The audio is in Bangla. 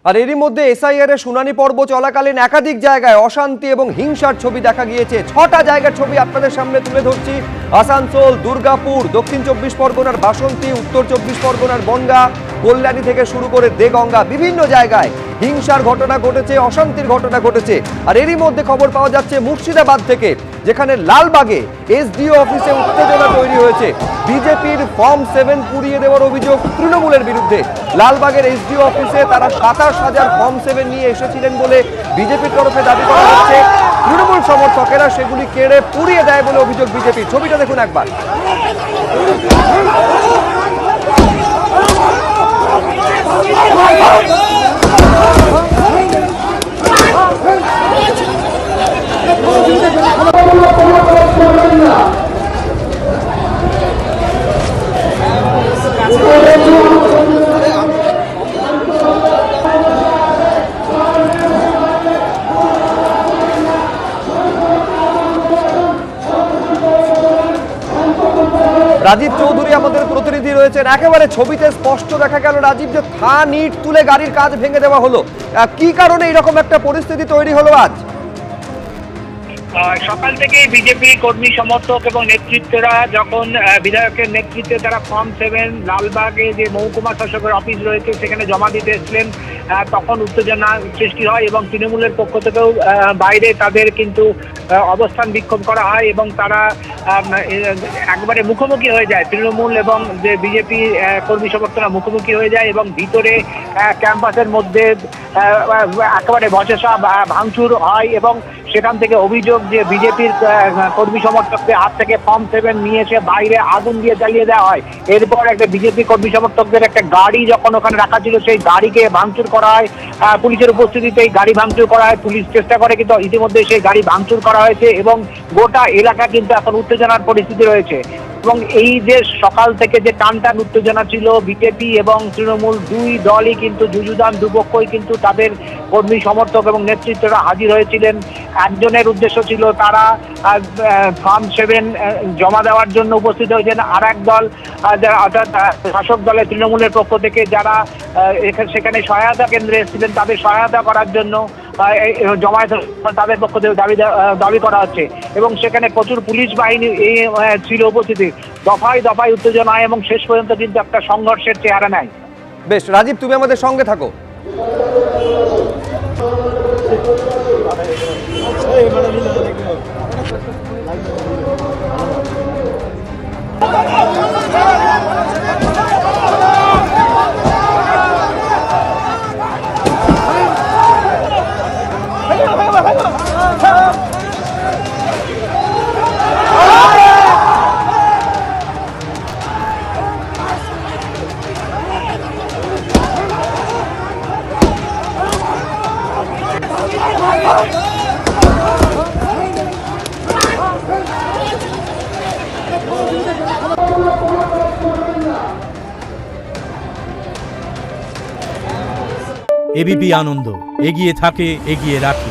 আর এরই মধ্যে এসআইআর এর শুনানি পর্ব চলাকালীন একাধিক জায়গায় অশান্তি এবং হিংসার ছবি দেখা গিয়েছে। 6টা জায়গার ছবি আপনাদের সামনে তুলে ধরছি। আসানসোল, দুর্গাপুর, দক্ষিণ 24 পরগনার বাসন্তী, উত্তর 24 পরগনার বনগাঁ, কল্যাণী থেকে শুরু করে দেগঙ্গা, বিভিন্ন জায়গায় হিংসার ঘটনা ঘটেছে, অশান্তির ঘটনা ঘটেছে। আর এরই মধ্যে খবর পাওয়া যাচ্ছে মুর্শিদাবাদ থেকে, যেখানে লালবাগে এসডিও অফিসে উত্তেজনা তৈরি হয়েছে। বিজেপির ফর্ম 7 পুড়িয়ে দেওয়ার অভিযোগ তৃণমূলের বিরুদ্ধে। লালবাগের এসডিও অফিসে তারা 27,000 ফর্ম 7 নিয়ে এসেছিলেন বলে বিজেপির তরফে দাবি করা হচ্ছে। তৃণমূল সমর্থকেরা সেগুলি কেড়ে পুড়িয়ে দেয় বলে অভিযোগ বিজেপির। ছবিটা দেখুন একবার। রাজীব চৌধুরী আমাদের প্রতিনিধি রয়েছেন, একেবারে ছবিতে স্পষ্ট দেখা গেল রাজীব যে থান ইট তুলে গাড়ির কাজ ভেঙে দেওয়া হলো। কি কারণে এরকম একটা পরিস্থিতি তৈরি হলো আজ? সকাল থেকেই বিজেপি কর্মী সমর্থক এবং নেতৃত্বরা যখন বিধায়কের নেতৃত্বে তারা ফর্ম 7 লালবাগে যে মহকুমা শাসকের অফিস রয়েছে সেখানে জমা দিতে এসেছিলেন, তখন উত্তেজনা সৃষ্টি হয় এবং তৃণমূলের পক্ষ থেকেও বাইরে তাদের কিন্তু অবস্থান বিক্ষোভ করা হয় এবং তারা একবারে মুখোমুখি হয়ে যায়। তৃণমূল এবং যে বিজেপি কর্মী সমর্থকরা মুখোমুখি হয়ে যায় এবং ভিতরে ক্যাম্পাসের মধ্যে একেবারে বচসা ভাঙচুর হয় এবং সেখান থেকে অভিযোগ যে বিজেপির কর্মী সমর্থকদের হাত থেকে ফর্ম 7 নিয়ে এসে বাইরে আগুন দিয়ে জ্বালিয়ে দেওয়া হয়। এরপর একটা বিজেপি কর্মী সমর্থকদের একটা গাড়ি যখন ওখানে রাখা ছিল সেই গাড়িকে ভাঙচুর করা হয়। পুলিশের উপস্থিতিতে এই গাড়ি ভাঙচুর করা হয়। পুলিশ চেষ্টা করে কিন্তু ইতিমধ্যে সেই গাড়ি ভাঙচুর করা হয়েছে এবং গোটা এলাকা কিন্তু এখন উত্তেজনার পরিস্থিতি রয়েছে। এবং এই যে সকাল থেকে যে টানটান উত্তেজনা ছিল, বিজেপি এবং তৃণমূল দুই দলই কিন্তু যুযুধান, দুপক্ষই কিন্তু তাদের কর্মী সমর্থক এবং নেতৃত্বরা হাজির হয়েছিলেন। একজনের উদ্দেশ্য ছিল তারা ফর্ম 7 জমা দেওয়ার জন্য উপস্থিত হয়েছেন, আর এক দল অর্থাৎ শাসক দলের তৃণমূলের পক্ষ থেকে যারা সেখানে সহায়তা কেন্দ্রে এসেছিলেন তাদের সহায়তা করার জন্য জমায়েত তাদের পক্ষ থেকে দাবি করা হচ্ছে এবং সেখানে প্রচুর পুলিশ বাহিনী ছিল উপস্থিতি। দফায় দফায় উত্তেজনা হয় এবং শেষ পর্যন্ত কিন্তু একটা সংঘর্ষের চেহারা নেয়। বেশ রাজীব, তুমি আমাদের সঙ্গে থাকো। এবিপি আনন্দ, এগিয়ে থাকে, এগিয়ে রাখে।